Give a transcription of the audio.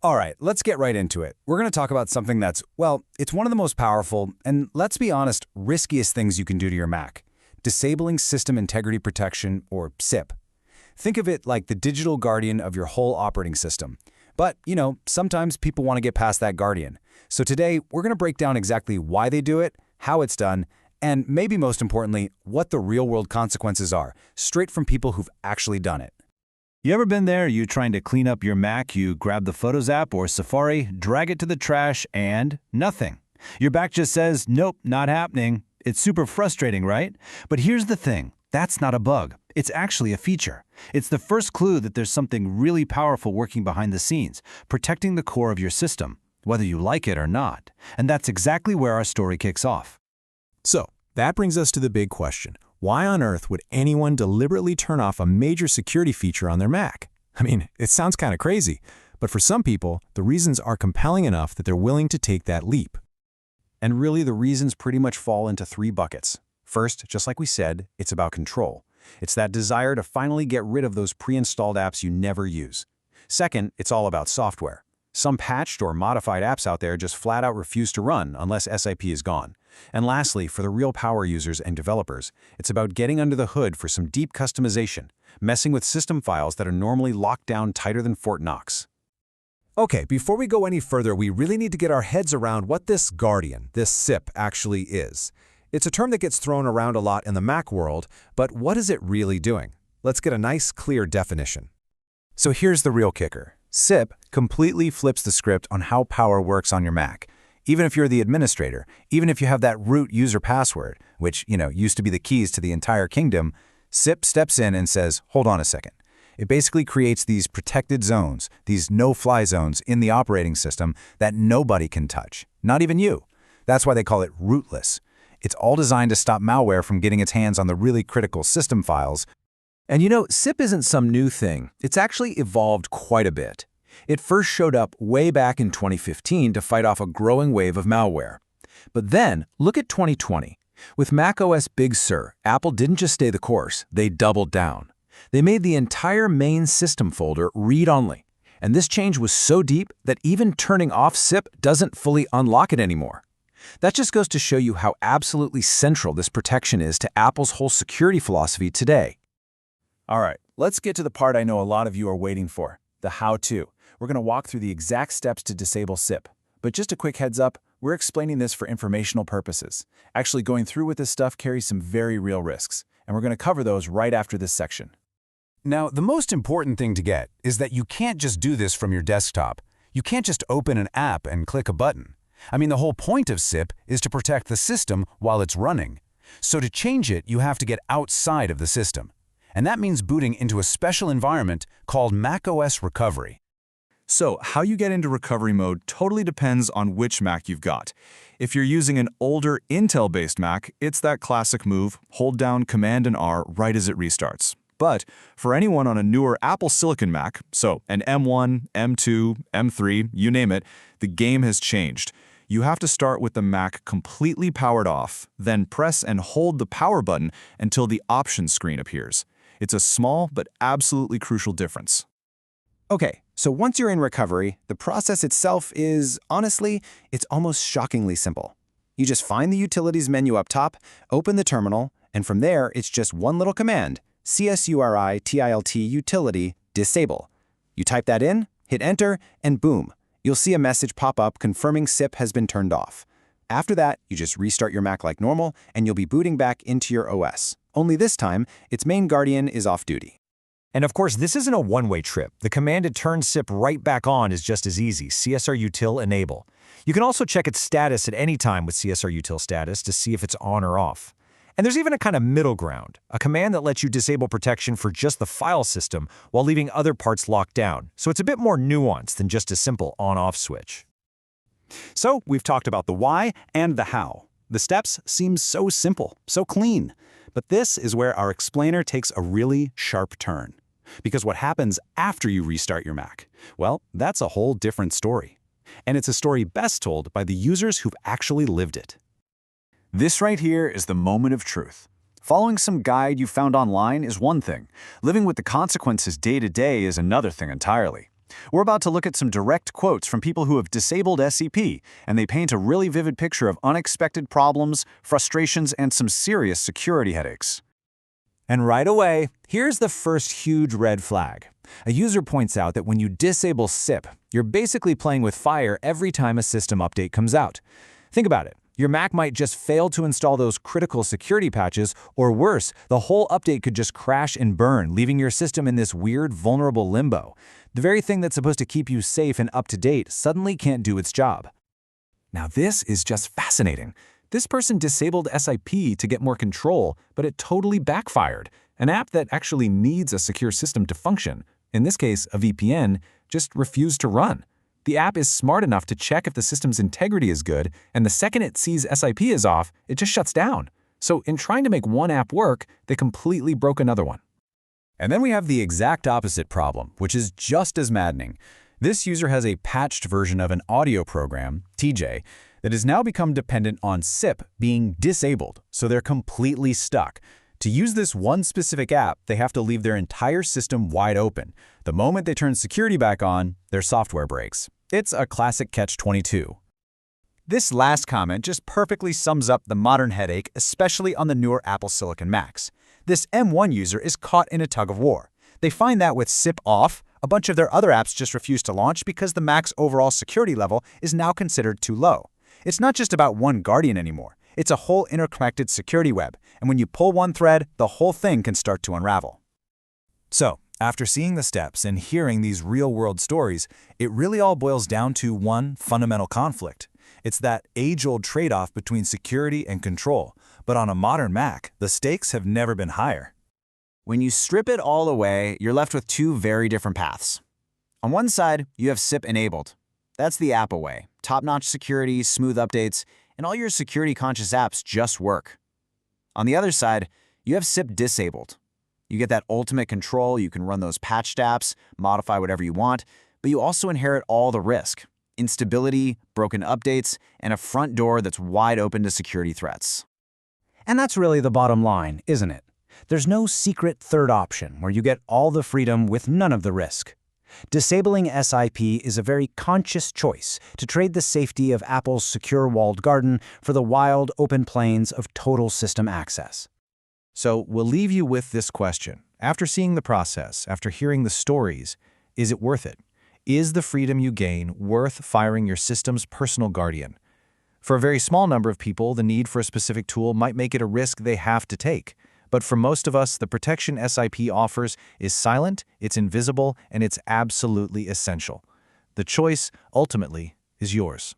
All right, let's get right into it. We're going to talk about something that's, well, it's one of the most powerful and, let's be honest, riskiest things you can do to your Mac. Disabling System Integrity Protection, or SIP. Think of it like the digital guardian of your whole operating system. But, sometimes people want to get past that guardian. So today, we're going to break down exactly why they do it, how it's done, and maybe most importantly, what the real-world consequences are, straight from people who've actually done it. You ever been there? You trying to clean up your Mac, you grab the Photos app or Safari, drag it to the trash, and nothing. Your back just says, nope, not happening. It's super frustrating, right? But here's the thing. That's not a bug. It's actually a feature. It's the first clue that there's something really powerful working behind the scenes, protecting the core of your system, whether you like it or not. And that's exactly where our story kicks off. So, that brings us to the big question. Why on earth would anyone deliberately turn off a major security feature on their Mac? I mean, it sounds kind of crazy, but for some people, the reasons are compelling enough that they're willing to take that leap. And really, the reasons pretty much fall into three buckets. First, just like we said, it's about control. It's that desire to finally get rid of those pre-installed apps you never use. Second, it's all about software. Some patched or modified apps out there just flat out refuse to run unless SIP is gone. And lastly, for the real power users and developers, it's about getting under the hood for some deep customization, messing with system files that are normally locked down tighter than Fort Knox. Okay, before we go any further, we really need to get our heads around what this guardian, this SIP, actually is. It's a term that gets thrown around a lot in the Mac world, but what is it really doing? Let's get a nice, clear definition. So here's the real kicker. SIP completely flips the script on how power works on your Mac. Even if you're the administrator, even if you have that root user password, which, used to be the keys to the entire kingdom, SIP steps in and says, hold on a second. It basically creates these protected zones, these no-fly zones in the operating system that nobody can touch, not even you. That's why they call it rootless. It's all designed to stop malware from getting its hands on the really critical system files. And SIP isn't some new thing. It's actually evolved quite a bit. It first showed up way back in 2015 to fight off a growing wave of malware. But then, look at 2020. With macOS Big Sur, Apple didn't just stay the course, they doubled down. They made the entire main system folder read-only. And this change was so deep that even turning off SIP doesn't fully unlock it anymore. That just goes to show you how absolutely central this protection is to Apple's whole security philosophy today. All right, let's get to the part I know a lot of you are waiting for, the how-to. We're going to walk through the exact steps to disable SIP. But just a quick heads up, we're explaining this for informational purposes. Actually, going through with this stuff carries some very real risks, and we're going to cover those right after this section. Now, the most important thing to get is that you can't just do this from your desktop. You can't just open an app and click a button. I mean, the whole point of SIP is to protect the system while it's running. So to change it, you have to get outside of the system. And that means booting into a special environment called macOS Recovery. So, how you get into recovery mode totally depends on which Mac you've got. If you're using an older Intel-based Mac, it's that classic move, hold down Command and R right as it restarts. But for anyone on a newer Apple Silicon Mac, so an M1, M2, M3, you name it, the game has changed. You have to start with the Mac completely powered off, then press and hold the power button until the options screen appears. It's a small but absolutely crucial difference. Okay, so once you're in recovery, the process itself is, honestly, it's almost shockingly simple. You just find the Utilities menu up top, open the terminal, and from there, it's just one little command, CSURI-TILT utility disable. You type that in, hit enter, and boom, you'll see a message pop up confirming SIP has been turned off. After that, you just restart your Mac like normal, and you'll be booting back into your OS. Only this time, its main guardian is off duty. And of course, this isn't a one-way trip. The command to turn SIP right back on is just as easy, CSRUtil enable. You can also check its status at any time with CSRUtil status to see if it's on or off. And there's even a kind of middle ground, a command that lets you disable protection for just the file system while leaving other parts locked down. So it's a bit more nuanced than just a simple on-off switch. So we've talked about the why and the how. The steps seem so simple, so clean. But this is where our explainer takes a really sharp turn. Because what happens after you restart your Mac? Well, that's a whole different story. And it's a story best told by the users who've actually lived it. This right here is the moment of truth. Following some guide you found online is one thing. Living with the consequences day to day is another thing entirely. We're about to look at some direct quotes from people who have disabled SCP, and they paint a really vivid picture of unexpected problems, frustrations, and some serious security headaches. And right away, here's the first huge red flag. A user points out that when you disable SIP, you're basically playing with fire every time a system update comes out. Think about it. Your Mac might just fail to install those critical security patches, or worse, the whole update could just crash and burn, leaving your system in this weird, vulnerable limbo. The very thing that's supposed to keep you safe and up to date suddenly can't do its job. Now this is just fascinating. This person disabled SIP to get more control, but it totally backfired. An app that actually needs a secure system to function, in this case a VPN, just refused to run. The app is smart enough to check if the system's integrity is good, and the second it sees SIP is off, it just shuts down. So in trying to make one app work, they completely broke another one. And then we have the exact opposite problem, which is just as maddening. This user has a patched version of an audio program, TJ, that has now become dependent on SIP being disabled, so they're completely stuck. To use this one specific app, they have to leave their entire system wide open. The moment they turn security back on, their software breaks. It's a classic catch-22. This last comment just perfectly sums up the modern headache, especially on the newer Apple Silicon Macs. This M1 user is caught in a tug-of-war. They find that with SIP off, a bunch of their other apps just refuse to launch because the Mac's overall security level is now considered too low. It's not just about one Guardian anymore. It's a whole interconnected security web, and when you pull one thread, the whole thing can start to unravel. So, after seeing the steps and hearing these real-world stories, it really all boils down to one fundamental conflict. It's that age-old trade-off between security and control, but on a modern Mac, the stakes have never been higher. When you strip it all away, you're left with two very different paths. On one side, you have SIP enabled. That's the Apple way. Top-notch security, smooth updates, and all your security-conscious apps just work. On the other side, you have SIP disabled. You get that ultimate control, you can run those patched apps, modify whatever you want, but you also inherit all the risk. Instability, broken updates, and a front door that's wide open to security threats. And that's really the bottom line, isn't it? There's no secret third option where you get all the freedom with none of the risk. Disabling SIP is a very conscious choice to trade the safety of Apple's secure walled garden for the wild, open plains of total system access. So we'll leave you with this question. After seeing the process, after hearing the stories, is it worth it? Is the freedom you gain worth firing your system's personal guardian? For a very small number of people, the need for a specific tool might make it a risk they have to take. But for most of us, the protection SIP offers is silent, it's invisible, and it's absolutely essential. The choice, ultimately, is yours.